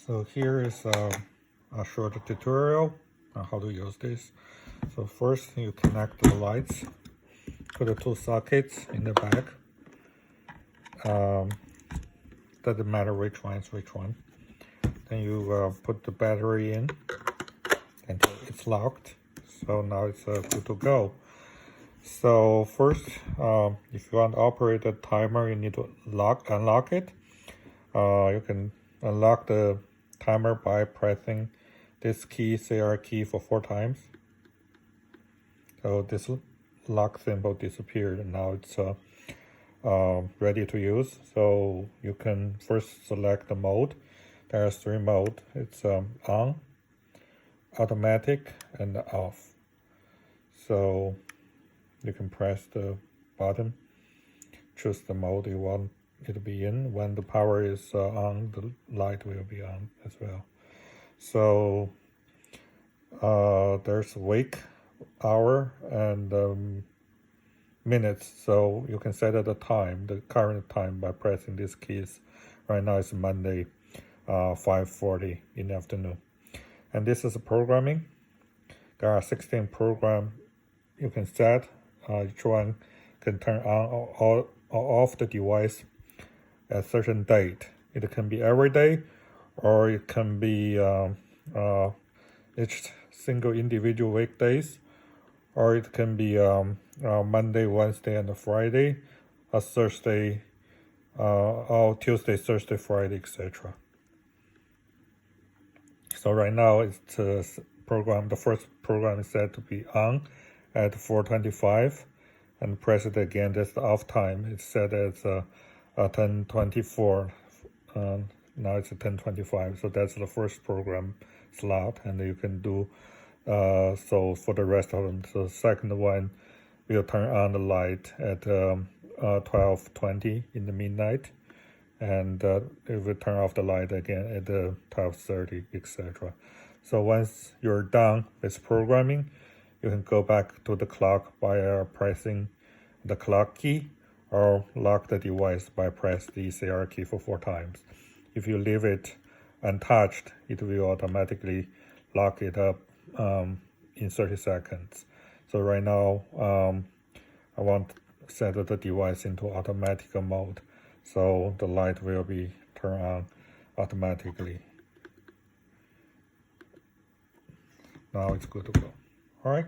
So here is a short tutorial on how to use this. So first you connect the lights to the two sockets in the back. Doesn't matter which one is which one. Then you put the battery in and it's locked. So now it's good to go. So first, if you want to operate the timer, you need to unlock it. You can unlock the timer by pressing this key, CR key, for 4 times. So this lock symbol disappeared and now it's ready to use. So you can first select the mode. There are 3 modes. It's on, automatic, and off. So you can press the button, choose the mode you want it to be in. When the power is on, the light will be on as well. So there's week, hour, and minutes. So you can set the time, the current time, by pressing these keys. Right now it's Monday, 5:40 in the afternoon. And this is programming. There are 16 programs you can set. Each one can turn on or off the device at a certain date. It can be every day, or it can be each single individual weekdays, or it can be Monday, Wednesday, and Friday, or Thursday, or Tuesday, Thursday, Friday, etc. So right now it's the first program is set to be on at 4:25, and press it again. That's the off time. It's set as 10:24. Now it's 10:25. So that's the first program slot, and you can do so for the rest of them. So the second one will turn on the light at 12:20 in the midnight, and it will turn off the light again at 12:30, etc. So once you're done with programming, you can go back to the clock by pressing the clock key, or lock the device by pressing the CR key for 4 times. If you leave it untouched, it will automatically lock it up in 30 seconds. So right now, I want to set the device into automatic mode, so the light will be turned on automatically. Now it's good to go. All right.